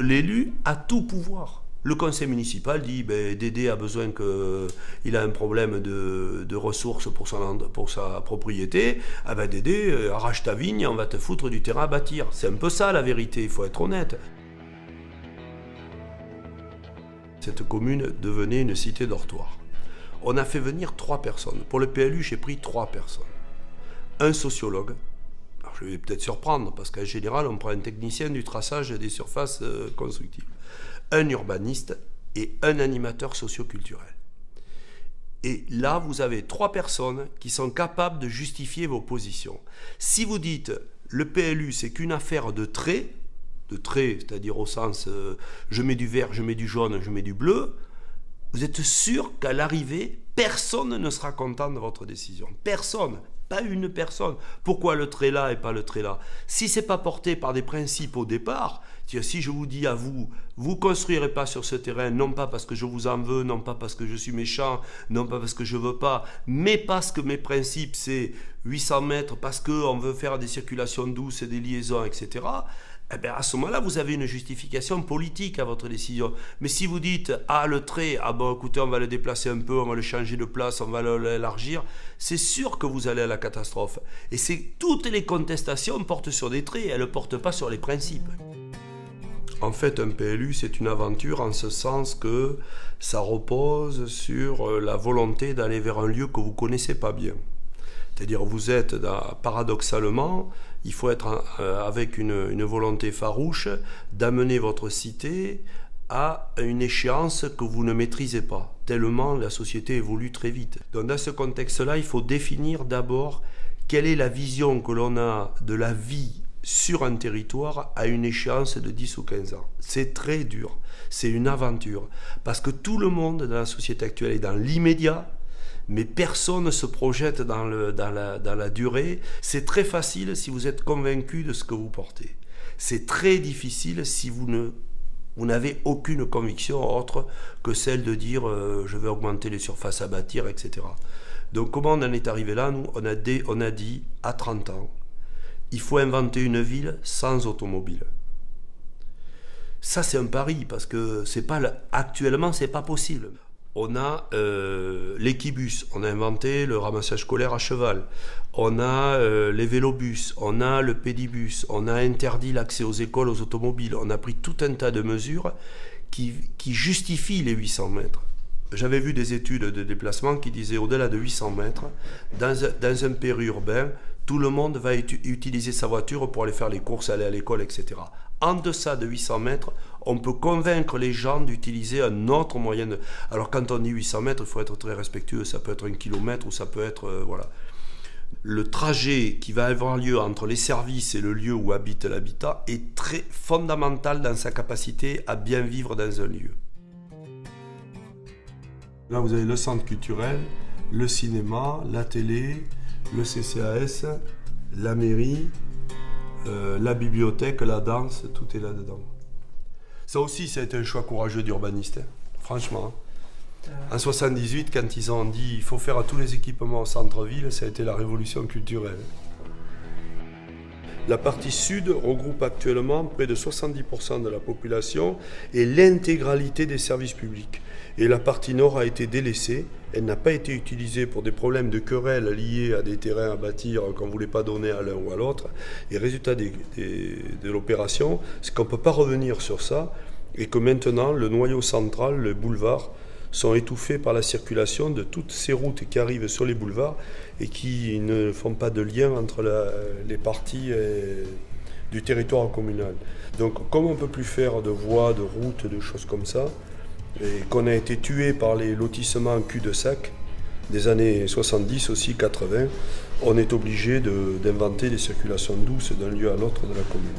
L'élu a tout pouvoir. Le conseil municipal dit Dédé a besoin il a un problème de ressources pour sa propriété. Ah ben Dédé, arrache ta vigne, on va te foutre du terrain à bâtir. C'est un peu ça la vérité, il faut être honnête. Cette commune devenait une cité dortoir. On a fait venir 3 personnes. Pour le PLU, j'ai pris 3 personnes. Un sociologue. Alors, je vais peut-être surprendre, parce qu'en général, on prend un technicien du traçage des surfaces constructives. Un urbaniste et un animateur socio-culturel. Et là, vous avez 3 personnes qui sont capables de justifier vos positions. Si vous dites, le PLU, c'est qu'une affaire de traits, c'est-à-dire au sens, je mets du vert, je mets du jaune, je mets du bleu, vous êtes sûr qu'à l'arrivée, personne ne sera content de votre décision. Personne, pas une personne. Pourquoi le trait là et pas le trait là? Si ce n'est pas porté par des principes au départ, si je vous dis à vous, vous ne construirez pas sur ce terrain, non pas parce que je vous en veux, non pas parce que je suis méchant, non pas parce que je ne veux pas, mais parce que mes principes c'est 800 mètres, parce qu'on veut faire des circulations douces et des liaisons, etc., eh bien à ce moment-là, vous avez une justification politique à votre décision. Mais si vous dites, le trait, bon écoutez, on va le déplacer un peu, on va le changer de place, on va l'élargir, c'est sûr que vous allez à la catastrophe. Et toutes les contestations portent sur des traits, elles ne portent pas sur les principes. En fait, un PLU, c'est une aventure en ce sens que ça repose sur la volonté d'aller vers un lieu que vous ne connaissez pas bien. C'est-à-dire, vous êtes, paradoxalement, il faut être avec une volonté farouche d'amener votre cité à une échéance que vous ne maîtrisez pas, tellement la société évolue très vite. Donc, dans ce contexte-là, il faut définir d'abord quelle est la vision que l'on a de la vie sur un territoire à une échéance de 10 ou 15 ans. C'est très dur, c'est une aventure, parce que tout le monde dans la société actuelle est dans l'immédiat, mais personne ne se projette dans la durée. C'est très facile si vous êtes convaincu de ce que vous portez. C'est très difficile si vous n'avez aucune conviction autre que celle de dire je vais augmenter les surfaces à bâtir, etc. Donc comment on en est arrivé là? Nous, on a dit à 30 ans, il faut inventer une ville sans automobile. Ça, c'est un pari, parce que actuellement, c'est pas possible. On a l'équibus, on a inventé le ramassage scolaire à cheval, on a les vélobus, on a le pédibus, on a interdit l'accès aux écoles aux automobiles, on a pris tout un tas de mesures qui justifient les 800 mètres. J'avais vu des études de déplacement qui disaient au-delà de 800 mètres, dans un périurbain, tout le monde va utiliser sa voiture pour aller faire les courses, aller à l'école, etc. En deçà de 800 mètres, on peut convaincre les gens d'utiliser un autre moyen de... Alors quand on dit 800 mètres, il faut être très respectueux, ça peut être 1 kilomètre ou ça peut être... voilà. Le trajet qui va avoir lieu entre les services et le lieu où habite l'habitat est très fondamental dans sa capacité à bien vivre dans un lieu. Là, vous avez le centre culturel, le cinéma, la télé, le CCAS, la mairie, la bibliothèque, la danse, tout est là-dedans. Ça aussi, ça a été un choix courageux d'urbaniste, franchement. En 78, quand ils ont dit il faut faire tous les équipements au centre-ville, ça a été la révolution culturelle. La partie sud regroupe actuellement près de 70% de la population et l'intégralité des services publics. Et la partie nord a été délaissée, elle n'a pas été utilisée pour des problèmes de querelles liés à des terrains à bâtir qu'on ne voulait pas donner à l'un ou à l'autre. Et résultat de l'opération, c'est qu'on ne peut pas revenir sur ça et que maintenant le noyau central, le boulevard, sont étouffés par la circulation de toutes ces routes qui arrivent sur les boulevards et qui ne font pas de lien entre les parties du territoire communal. Donc comme on ne peut plus faire de voies, de routes, de choses comme ça, et qu'on a été tué par les lotissements en cul-de-sac des années 70 aussi, 80, on est obligé d'inventer des circulations douces d'un lieu à l'autre de la commune.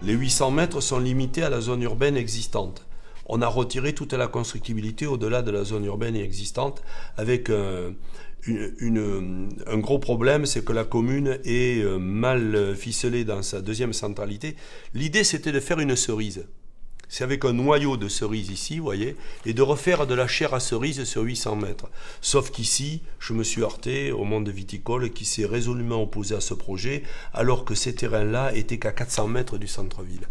Les 800 mètres sont limités à la zone urbaine existante. On a retiré toute la constructibilité au-delà de la zone urbaine existante avec un gros problème, c'est que la commune est mal ficelée dans sa deuxième centralité. L'idée, c'était de faire une cerise. C'est avec un noyau de cerise ici, vous voyez, et de refaire de la chair à cerise sur 800 mètres. Sauf qu'ici, je me suis heurté au monde viticole qui s'est résolument opposé à ce projet, alors que ces terrains-là étaient qu'à 400 mètres du centre-ville.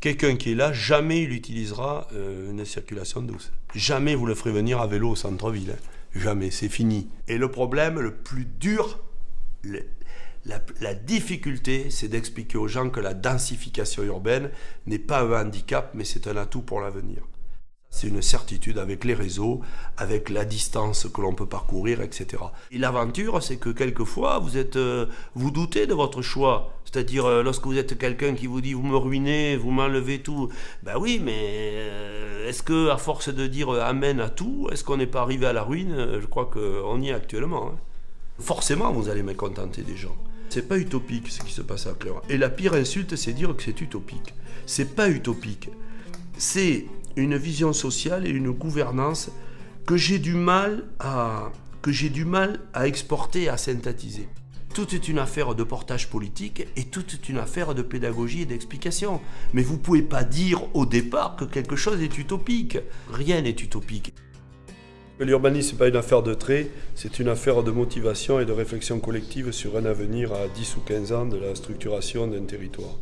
quelqu'un qui est là, jamais il utilisera une circulation douce. Jamais vous le ferez venir à vélo au centre-ville. Hein. Jamais, c'est fini. Et le problème le plus dur, la difficulté, c'est d'expliquer aux gens que la densification urbaine n'est pas un handicap, mais c'est un atout pour l'avenir. C'est une certitude avec les réseaux, avec la distance que l'on peut parcourir, etc. Et l'aventure, c'est que quelquefois, vous doutez de votre choix. C'est-à-dire, lorsque vous êtes quelqu'un qui vous dit « vous me ruinez, vous m'enlevez tout », ben oui, mais est-ce qu'à force de dire « amen » à tout, est-ce qu'on n'est pas arrivé à la ruine? Je crois qu'on y est actuellement. Hein. Forcément, vous allez mécontenter des gens. C'est pas utopique ce qui se passe à Clermont. Et la pire insulte, c'est dire que c'est utopique. C'est pas utopique. C'est une vision sociale et une gouvernance que j'ai du mal à exporter et à synthétiser. Tout est une affaire de portage politique et tout est une affaire de pédagogie et d'explication. Mais vous ne pouvez pas dire au départ que quelque chose est utopique. Rien n'est utopique. L'urbanisme, ce n'est pas une affaire de trait, c'est une affaire de motivation et de réflexion collective sur un avenir à 10 ou 15 ans de la structuration d'un territoire.